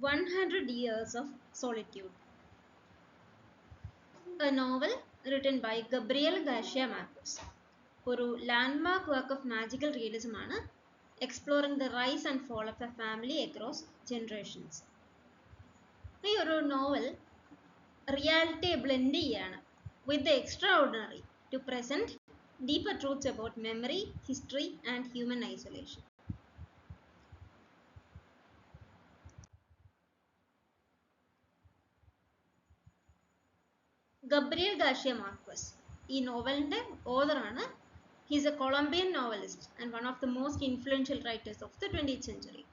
100 Years of Solitude, a novel written by Gabriel Garcia Marquez. ഒരു landmark work of magical realism ആണ്, exploring the rise and fall of a family across generations. ഈ ഒരു novel റിയാലിറ്റിയെ blend ചെയ്യാണ് with the extraordinary to present deeper truths about memory, history and human isolation. Gabriel Garcia Marquez ഈ നോവലിന്റെ ഓതറാണ്. He is a Colombian novelist and one of the most influential writers of the 20th century.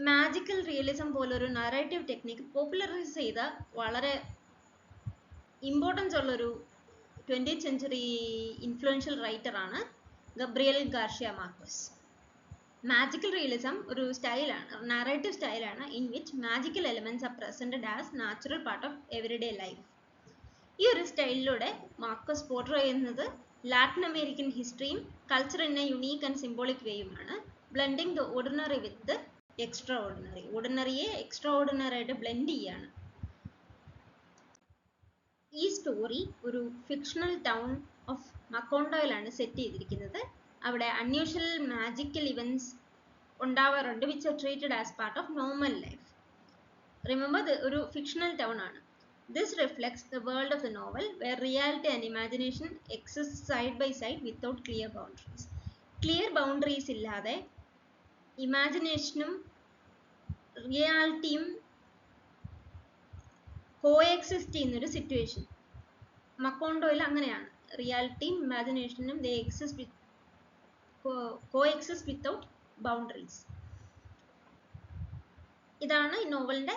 Magical realism പോലൊരു narrative technique popularise ചെയ്ത വളരെ importance ഉള്ളൊരു 20th century influential റൈറ്ററാണ് Gabriel Garcia Marquez. Magical realism ഒരു സ്റ്റൈലാണ്, നറേറ്റീവ് സ്റ്റൈലാണ് in which magical elements are presented as natural part of everyday life. ഈ ഒരു സ്റ്റൈലിലൂടെ മാർക്വസ് പോർട്രേ ചെയ്യുന്നത് ലാറ്റിൻ അമേരിക്കൻ ഹിസ്റ്ററിയും കൾച്ചറിനെ യുണീക്ക് ആൻഡ് സിംബോളിക് വേയുമാണ്. Blending the ordinary with the extraordinary. ഓർഡിനറിയെ എക്സ്ട്രാ ഓർഡിനറി ആയിട്ട് ബ്ലെൻഡ് ചെയ്യാണ്. ഈ സ്റ്റോറി ഒരു ഫിക്ഷണൽ ടൗൺ ഓഫ് മക്കോണ്ടോയിലാണ് സെറ്റ് ചെയ്തിരിക്കുന്നത്. അവിടെ അൺയൂഷ്വൽ മാജിക്കൽ ഇവന്റ്സ് ഉണ്ടാവാറുണ്ട് which R treated as part of normal life. Remember, ഒരു ഫിക്ഷണൽ ടൗൺ ആണ്. This reflects the world of the novel where reality and imagination exist side by side without clear boundaries. Clear boundaries illade imaginationum realityum coexist ചെയ്യുന്ന ഒരു situation മക്കോണ്ടോയിൽ അങ്ങനെയാണ്. റിയാലിറ്റിയും ഇമാജിനേഷനും they exist with coexist without boundaries. ഇതാണ് ഈ നോവലിന്റെ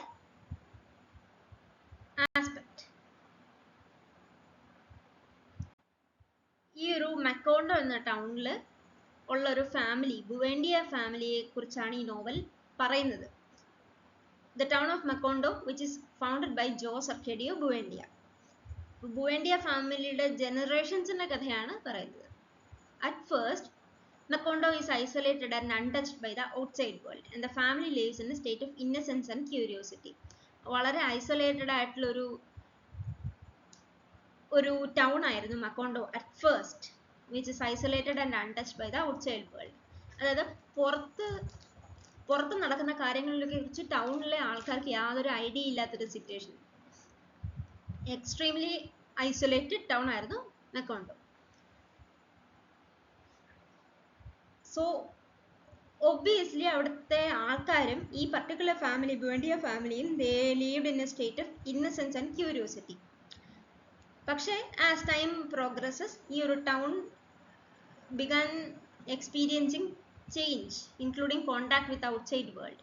aspect. ഈ ഒരു മക്കോണ്ടോ എന്ന ടൗണിൽ ഉള്ള ഒരു ഫാമിലി, ബുവേൻഡിയ ഫാമിലിയെ കുറിച്ചാണ് ഈ നോവൽ പറയുന്നത്. The town of Macondo which is founded by Jose Arcadio Buendia. Buendia ഫാമിലിയുടെ ജനറേഷൻസിന്റെ കഥയാണ് പറയുന്നത്. At first, Macondo is isolated and untouched by the outside world, and the family lives in a state of innocence and curiosity. വളരെ isolated ആയിട്ടുള്ള ഒരു town ആയിരുന്നു Macondo at first, which is isolated and untouched by the outside world. അതായത് പുറത്ത് നടക്കുന്ന കാര്യങ്ങളെ കുറിച്ച് ടൗണിലെ ആൾക്കാർക്ക് യാതൊരു ഐഡിയ ഇല്ലാത്തൊരു സിറ്റുവേഷൻ. എക്സ്ട്രീംലി ഐസൊലേറ്റഡ് ടൗൺ ആയിരുന്നു മക്കോണ്ടോ. സോ ഒബ്വിയസ്ലി അവിടുത്തെ ആൾക്കാരും ഈ പർട്ടിക്കുലർ ഫാമിലി, ബുവേൻഡിയ ഫാമിലിയും they lived in a state of innocence and curiosity. പക്ഷേ ആസ് ടൈം പ്രോഗ്രസസ് ഈ ഒരു town began experiencing change, including contact with outside world,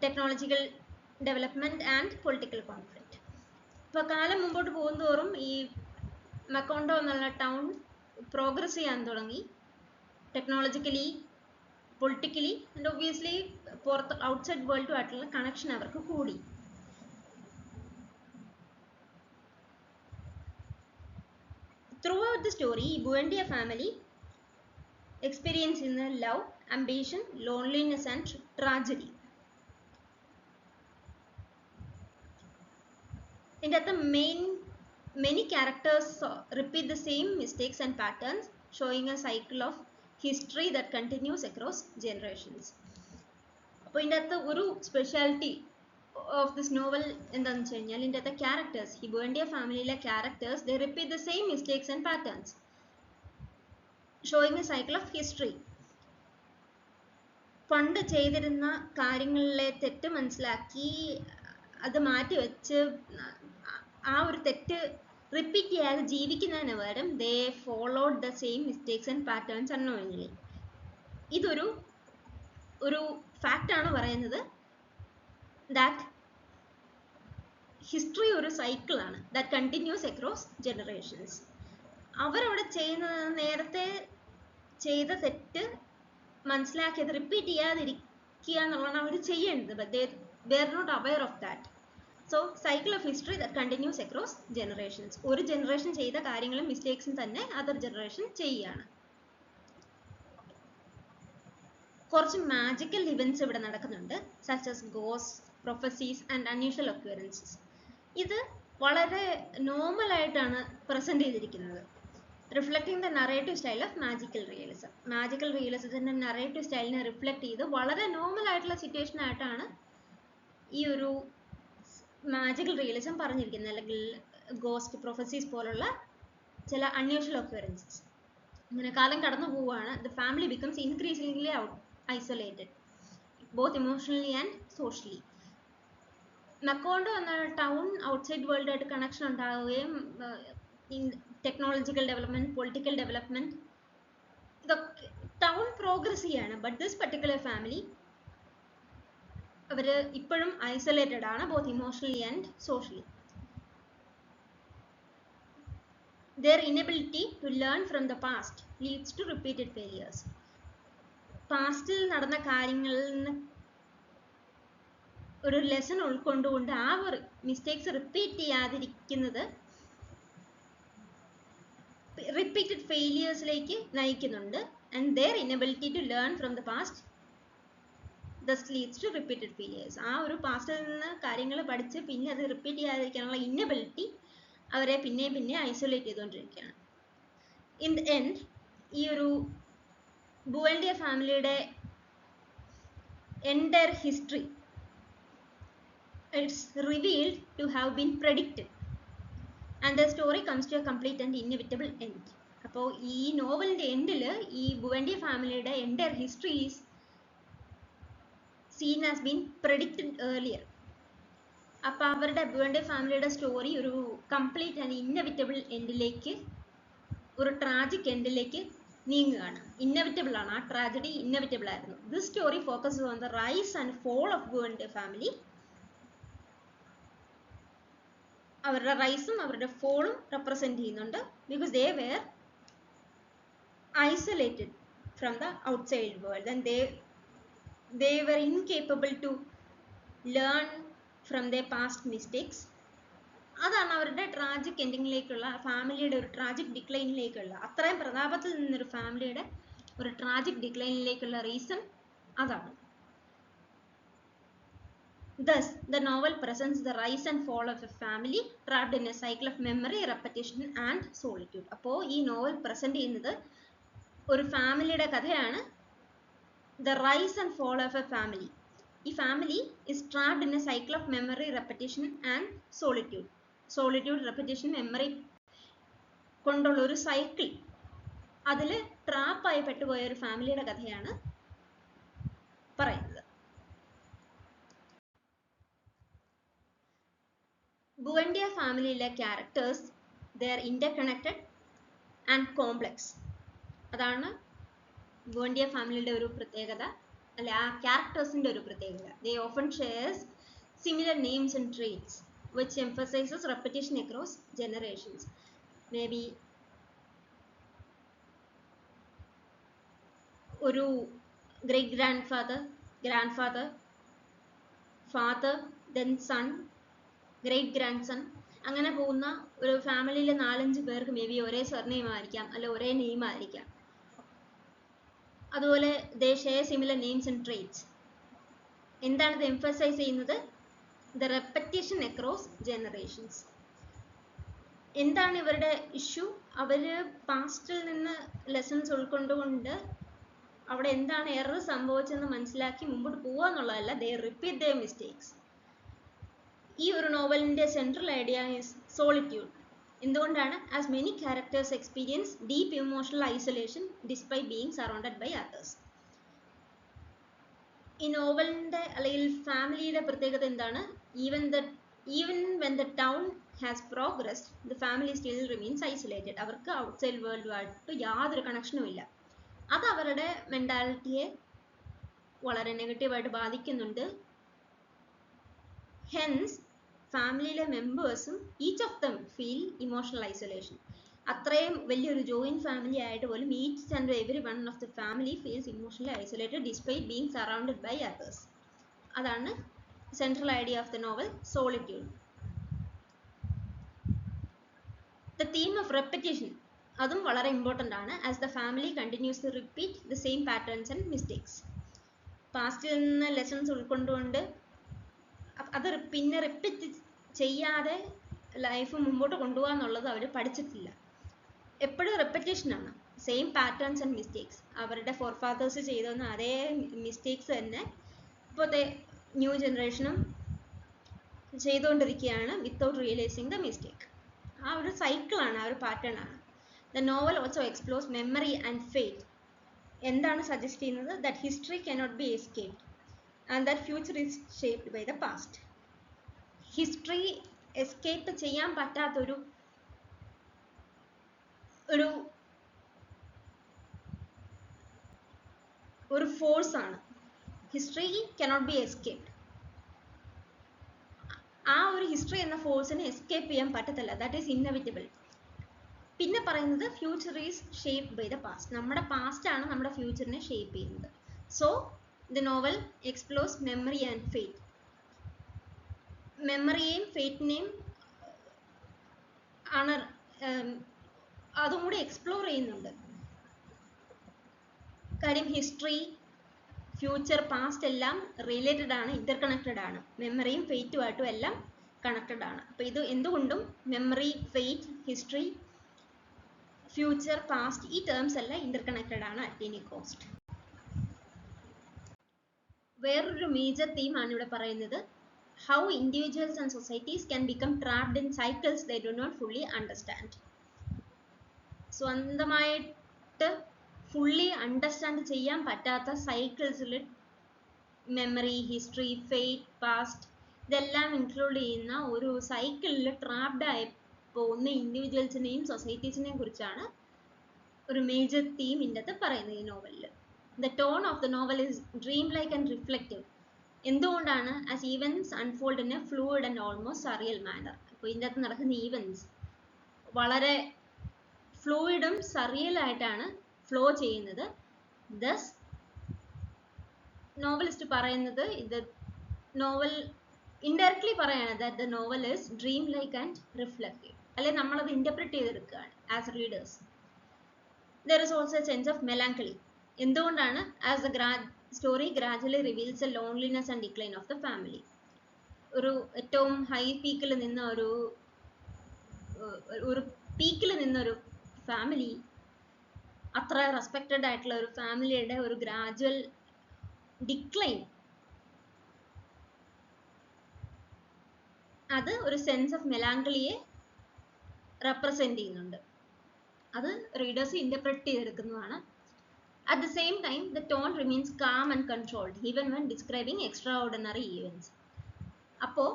technological development and political conflict. ഇപ്പോൾ കാലം മുമ്പോട്ട് പോകുന്തോറും ഈ മക്കോണ്ടോ എന്നുള്ള ടൗൺ പ്രോഗ്രസ് ചെയ്യാൻ തുടങ്ങി. ടെക്നോളജിക്കലി, പൊളിറ്റിക്കലി ആൻഡ് ഒബ്വിയസ്ലി പുറത്ത് ഔട്ട്സൈഡ് വേൾഡുമായിട്ടുള്ള കണക്ഷൻ അവർക്ക് കൂടി. Throughout the story, Buendia family experiences love, ambition, loneliness and tragedy. And that the many characters repeat the same mistakes and patterns, showing a cycle of history that continues across generations. അപ്പോൾ ഇതിൻ്റെ അകത്ത് ഒരു speciality of this novel എന്താണെന്ന് വെച്ച് കഴിഞ്ഞാൽ, ഇതിൻ്റെ അകത്തെ characters, ഈ ബുവേൻഡിയ ഫാമിലിയിലെ characters they repeat the same mistakes and patterns, showing A cycle of history. പണ്ട് ചെയ്തിരുന്ന കാര്യങ്ങളിലെ തെറ്റ് മനസ്സിലാക്കി അത് മാറ്റി വെച്ച് ആ ഒരു തെറ്റ് റിപ്പീറ്റ് ചെയ്യാതെ ജീവിക്കുന്നതിന് പകരം they followed the same mistakes and patterns unknowingly. ഇതൊരു ഫാക്റ്റാണ് പറയുന്നത് ദാറ്റ് ഹിസ്റ്ററി ഒരു സൈക്കിളാണ് ദാറ്റ് കണ്ടിന്യൂസ് അക്രോസ് ജനറേഷൻസ്. അവരവിടെ ചെയ്യുന്നത് നേരത്തെ ചെയ്ത തെറ്റ് മനസ്സിലാക്കിയത് റിപ്പീറ്റ് ചെയ്യാതിരിക്കുക എന്നുള്ളതാണ് അവർ ചെയ്യേണ്ടത്. But they are not aware of that. So cycle of history that continues across generations. ഒരു ജനറേഷൻ ചെയ്ത കാര്യങ്ങളും മിസ്റ്റേക്സും തന്നെ അതർ ജനറേഷൻ ചെയ്യുകയാണ്. കുറച്ച് മാജിക്കൽ ഇവന്റ്സ് ഇവിടെ നടക്കുന്നുണ്ട്. such as ghosts, prophecies and unusual occurrences. ഇത് വളരെ നോർമൽ ആയിട്ടാണ് പ്രസന്റ് ചെയ്തിരിക്കുന്നത്. Reflecting the narrative style of magical realism. Magical റിയലിസത്തിന്റെ നറേറ്റീവ് സ്റ്റൈലിനെ റിഫ്ലക്ട് ചെയ്ത് വളരെ നോർമൽ ആയിട്ടുള്ള സിറ്റുവേഷൻ ആയിട്ടാണ് ഈ ഒരു മാജിക്കൽ റിയലിസം പറഞ്ഞിരിക്കുന്നത്, അല്ലെങ്കിൽ ഗോസ്റ്റ് പ്രൊഫസീസ് പോലുള്ള ചില അൺയൂഷ്വൽ ഒക്കറൻസസ്. അങ്ങനെ കാലം കടന്നു പോവുകയാണ്. The family becomes increasingly isolated both emotionally and socially. Macondo എന്ന ടൗൺ ഔട്ട്സൈഡ് വേൾഡ് ആയിട്ട് കണക്ഷൻ ഉണ്ടാവുകയും ടെക്നോളജിക്കൽ ഡെവലപ്മെന്റ്, പൊളിറ്റിക്കൽ ഡെവലപ്മെന്റ്, ഇതൊക്കെ ടൗൺ പ്രോഗ്രസ് ചെയ്യാണ്. ബട്ട് ദിസ് പർട്ടിക്കുലർ ഫാമിലി അവര് ഇപ്പോഴും ഐസൊലേറ്റഡ് ആണ്, both emotionally and socially. Their inability to learn from the past leads to repeated failures. പാസ്റ്റിൽ നടന്ന കാര്യങ്ങളിൽ നിന്ന് ഒരു ലെസൺ ഉൾക്കൊണ്ടുകൊണ്ട് ആ ഒരു മിസ്റ്റേക്സ് റിപ്പീറ്റ് ചെയ്യാതിരിക്കുന്നത് റിപ്പീറ്റഡ് ഫെയിലിയേഴ്സിലേക്ക് നയിക്കുന്നുണ്ട്. And their inability to learn from the past thus leads to repeated failures. ആ ഒരു പാസ്റ്റിൽ നിന്ന് കാര്യങ്ങൾ പഠിച്ച് പിന്നെ അത് റിപ്പീറ്റ് ചെയ്യാതിരിക്കാനുള്ള ഇന്നബിലിറ്റി അവരെ പിന്നെ ഐസൊലേറ്റ് ചെയ്തുകൊണ്ടിരിക്കുകയാണ്. ഇൻ ദ എൻഡ് ഈ ഒരു ബുവൻഡിയ ഫാമിലിയുടെ entire history it's revealed to have been predicted and the story comes to a complete and inevitable end. അപ്പോൾ ഈ നോവലിൻ്റെ എൻഡിൽ ഈ ബുവൻഡിയ ഫാമിലിയുടെ entire history is seen as been predicted earlier. അപ്പോൾ അവരുടെ ബുവൻഡിയ ഫാമിലിയുടെ സ്റ്റോറി ഒരു കംപ്ലീറ്റ് ആൻഡ് ഇന്നവിറ്റബിൾ എൻഡിലേക്ക്, ഒരു ട്രാജിക് എൻഡിലേക്ക് നീങ്ങുകയാണ്. ഇന്നവിറ്റബിൾ ആണ്, ആ ട്രാജഡി ഇന്നവിറ്റബിൾ ആയിരുന്നു. This story focus on the rise and fall of Buendia family. അവരുടെ റൈസും അവരുടെ ഫോളും റെപ്രസെന്റ് ചെയ്യുന്നുണ്ട്. Because they were isolated from the outside world and they were incapable to learn from their past mistakes. അതാണ് അവരുടെ tragic എൻഡിങ്ങിലേക്കുള്ള, ഫാമിലിയുടെ ഒരു tragic ഡിക്ലൈനിലേക്കുള്ള, അത്രയും പ്രതാപത്തിൽ നിന്നൊരു ഫാമിലിയുടെ ഒരു ട്രാജിക് ഡിക്ലൈനിലേക്കുള്ള റീസൺ അതാണ്. Thus, the novel presents the rise and fall of a family trapped in a cycle of memory, repetition and solitude. അപ്പോൾ ഈ നോവൽ പ്രസന്റ് ചെയ്യുന്നത് ഒരു ഫാമിലിയുടെ കഥയാണ്. The rise and fall of a family. ഈ family is trapped in a cycle of memory, repetition and solitude. Solitude, repetition, memory കൊണ്ടുള്ള ഒരു cycle, അതിൽ ട്രാപ്പായി പെട്ടുപോയ ഒരു ഫാമിലിയുടെ കഥയാണ് പറയുന്നത്. ബുവൻഡിയ ഫാമിലിയിലെ characters they are interconnected and complex. അതാണ് ബുവൻഡിയ ഫാമിലിയുടെ ഒരു പ്രത്യേകത, അല്ലെ ആ ക്യാരക്ടേഴ്സിന്റെ ഒരു പ്രത്യേകത. They often shares similar names and traits which emphasizes repetition across generations. Maybe ഒരു great grandfather, father, then son, great grandson, അങ്ങനെ പോകുന്ന ഒരു ഫാമിലിയിലെ 4-5 പേർക്ക് മേ ബി ഒരേ സർനെയിം ആയിരിക്കാം, അല്ലെ ഒരേ നെയിം ആയിരിക്കാം. അതുപോലെ they share similar names and traits. എന്താണ് ഇത് എംഫസൈസ് ചെയ്യുന്നത്? The repetition across generations. എന്താണ് ഇവരുടെ ഇഷ്യൂ? അവര് പാസ്റ്റിൽ നിന്ന് ലെസൺസ് ഉൾക്കൊണ്ടുകൊണ്ട് അവിടെ എന്താണ് എറർ സംഭവിച്ചെന്ന് മനസ്സിലാക്കി മുമ്പോട്ട് പോവുക എന്നുള്ളതല്ല, they repeat their mistakes. ഈ ഒരു നോവലിന്റെ സെൻട്രൽ ഐഡിയ is solitude. എന്തുകൊണ്ടാണ്? as many characters experience deep emotional isolation despite being surrounded by others. ഈ നോവലിന്റെ അല്ലെങ്കിൽ ഫാമിലിയുടെ പ്രത്യേകത എന്താണ്? even when the town has progressed, the family still remains isolated. അവർക്ക് ഔട്ട്സൈഡ് വേൾഡുമായിട്ട് യാതൊരു കണക്ഷനും ഇല്ല. അത് അവരുടെ മെന്റാലിറ്റിയെ വളരെ നെഗറ്റീവായിട്ട് ബാധിക്കുന്നുണ്ട്. ഹെൻസ് ഫാമിലിയിലെ മെമ്പേഴ്സും each of them feel emotional isolation. അത്രയും വലിയൊരു ജോയിന്റ് ഫാമിലി ആയിട്ട് പോലും each and every one of the family feels emotionally isolated despite being surrounded by others. അതാണ് central idea of the novel, solitude. The theme of repetition, അതും വളരെ important ആണ്. As the family continues to repeat the same patterns and mistakes. പാസ്റ്റിൽ നിന്ന് lessons ഉൾക്കൊണ്ടുകൊണ്ട് അത് പിന്നെ repeat ചെയ്യാതെ ലൈഫ് മുമ്പോട്ട് കൊണ്ടുപോകാന്നുള്ളത് അവർ പഠിച്ചിട്ടില്ല. എപ്പോഴും റെപ്പറ്റേഷനാണ്, സെയിം പാറ്റേൺസ് ആൻഡ് മിസ്റ്റേക്സ്. അവരുടെ ഫോർഫാദേഴ്സ് ചെയ്തെന്ന അതേ മിസ്റ്റേക്സ് തന്നെ ഇപ്പോഴത്തെ ന്യൂ ജനറേഷനും ചെയ്തുകൊണ്ടിരിക്കുകയാണ് വിത്തൗട്ട് റിയലൈസിങ് ദ മിസ്റ്റേക്ക്. ആ ഒരു സൈക്കിളാണ്, ആ ഒരു പാറ്റേൺ ആണ്. The novel also explores memory and faith. എന്താണ് സജസ്റ്റ് ചെയ്യുന്നത്? That history cannot be escaped and that future is shaped by the past. History escape ചെയ്യാൻ പറ്റാത്തൊരു ഒരു ഫോഴ്സ് ആണ്. History cannot be escaped. ആ ഒരു ഹിസ്റ്ററി എന്ന ഫോഴ്സിനെ എസ്കേപ്പ് ചെയ്യാൻ പറ്റത്തില്ല. That is inevitable. പിന്നെ പറയുന്നത് future is shaped by the past. നമ്മുടെ പാസ്റ്റ് ആണ് നമ്മുടെ ഫ്യൂച്ചറിനെ ഷേപ്പ് ചെയ്യുന്നത്. So the novel explores memory and faith. മെമ്മറിയെയും ഫെയ്ത്തിനെയും ആണ് അതും കൂടി എക്സ്പ്ലോർ ചെയ്യുന്നുണ്ട്. കാര്യം ഹിസ്റ്ററി, ഫ്യൂച്ചർ, പാസ്റ്റ് എല്ലാം റിലേറ്റഡ് ആണ്, ഇന്റർകണക്റ്റഡ് ആണ്. മെമ്മറിയും ഫെയ്റ്റുമായിട്ടും എല്ലാം കണക്റ്റഡ് ആണ്. അപ്പോൾ ഇത് എന്തുകൊണ്ടും memory, fate, history, future, past ഈ ടേംസ് എല്ലാം ഇന്റർകണക്റ്റഡ് ആണ് അറ്റ് എനി കോസ്റ്റ്. വേറൊരു മേജർ തീമാണ് ഇവിടെ പറയുന്നത്, how individuals and societies can become trapped in cycles they do not fully understand. സ്വന്തമായിട്ട് ഫുള്ളി അണ്ടർസ്റ്റാൻഡ് ചെയ്യാൻ പറ്റാത്ത സൈക്കിൾസിൽ മെമ്മറി, ഹിസ്റ്ററി, ഫെയ്റ്റ്, പാസ്റ്റ് ഇതെല്ലാം ഇൻക്ലൂഡ് ചെയ്യുന്ന ഒരു സൈക്കിളിൽ ട്രാപ്ഡ് ആയി പോകുന്ന ഇൻഡിവിജ്വൽസിനെയും സൊസൈറ്റീസിനെയും കുറിച്ചാണ് ഒരു മേജർ തീം ഇതിൻ്റെ പറയുന്നത് ഈ നോവലിൽ. The tone of the novel is dream like and reflective. എന്തുകൊണ്ടാണ്? As events unfold in a fluid and almost surreal manner. അപ്പോൾ ഇതിൻ്റെ അകത്ത് നടക്കുന്ന ഈവൻസ് വളരെ ഫ്ലൂയിഡും സറിയലായിട്ടാണ് ഫ്ലോ ചെയ്യുന്നത്. ദസ് നോവലിസ്റ്റ് പറയുന്നത്, ഇത് നോവൽ ഇൻഡയറക്ട്ലി പറയാണ് that the novel is dream like and reflective. അല്ലെങ്കിൽ നമ്മളത് ഇന്റർപ്രിറ്റ് ചെയ്തെടുക്കുകയാണ് as readers. There is also a sense of melancholy. എന്തുകൊണ്ടാണ്? As the story gradually reveals A loneliness and decline of the family. ഒരു ഏറ്റവും high പീക്കിൽ നിന്ന ഒരു പീക്കിൽ നിന്നൊരു family, അത്ര റെസ്പെക്റ്റഡ് ആയിട്ടുള്ള ഒരു ഫാമിലിയുടെ ഒരു ഗ്രാജുവൽ ഡിക്ലൈൻ, അത് ഒരു സെൻസ് ഓഫ് മെലാങ്കളിയെ റെപ്രസെന്റ് ചെയ്യുന്നുണ്ട്. അത് റീഡേഴ്സ് ഇന്റർപ്രറ്റ് ചെയ്തെടുക്കുന്നതാണ്. At the same time, the tone remains calm and controlled even when describing extraordinary events. അപ്പോൾ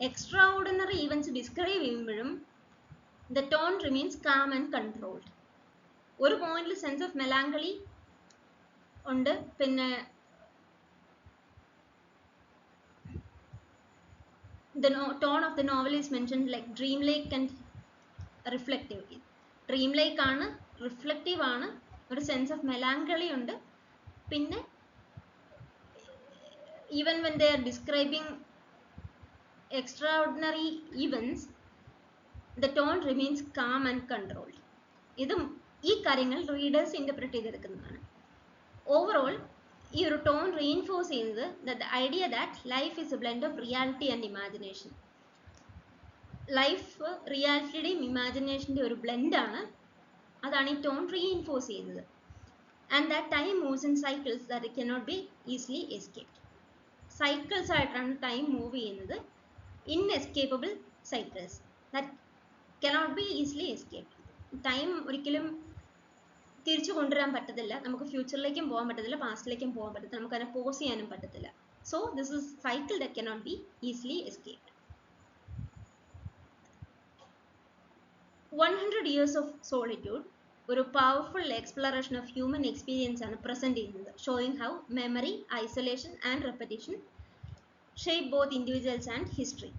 extraordinary events describe ചെയ്യുമ്പോഴും the tone remains calm and controlled. ഒരു പോയിന്റിൽ sense of മെലാങ്കളി ഉണ്ട്. പിന്നെ the tone of the novel is mentioned like dreamlike and reflective. dreamlike ആണ്, reflective ആണ്, ഒരു sense of മെലാങ്കളി ഉണ്ട്. പിന്നെ even when they are describing extraordinary events, the tone remains calm and controlled. ഇതും ഈ കാര്യങ്ങൾ റീഡേഴ്സ് ഇന്റർപ്രറ്റ് ചെയ്തെടുക്കുന്നതാണ്. ഓവറോൾ ഈ ഒരു ടോൺ റീഇൻഫോഴ്സ് ചെയ്യുന്നത് the idea that life is a blend of reality and imagination. Life റിയാലിറ്റിയുടെയും ഇമാജിനേഷൻ്റെ ഒരു ബ്ലെൻഡാണ്. അതാണ് ഈ ടോൺ റീഇൻഫോഴ്സ് ചെയ്യുന്നത്. And that time moves in cycles that it cannot be easily escaped. Cycles ആയിട്ടാണ് ടൈം മൂവ് ചെയ്യുന്നത്. Inescapable cycles that cannot be easily escaped. Time ഒരിക്കലും തിരിച്ചു കൊണ്ടുവരാൻ പറ്റത്തില്ല. നമുക്ക് ഫ്യൂച്ചറിലേക്കും പോകാൻ പറ്റത്തില്ല, പാസ്റ്റിലേക്കും പോകാൻ പറ്റത്തില്ല, നമുക്ക് അതിനെ പോസ് ചെയ്യാനും പറ്റത്തില്ല. So this is cycle that cannot be easily escaped. 100 years of solitude ഒരു powerful exploration of human experience ആണ് പ്രസന്റ് ചെയ്യുന്നത്, showing how memory, isolation and repetition shape both individuals and history.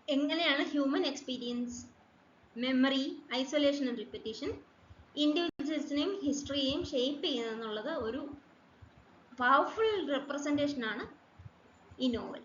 എങ്ങനെയാണ് human experience, memory, isolation and repetition ഇൻഡിവിജ്വൽസിനെയും ഹിസ്റ്ററിയെയും shape ചെയ്യുന്നത് എന്നുള്ളത് ഒരു powerful representation ആണ് ഈ നോവൽ.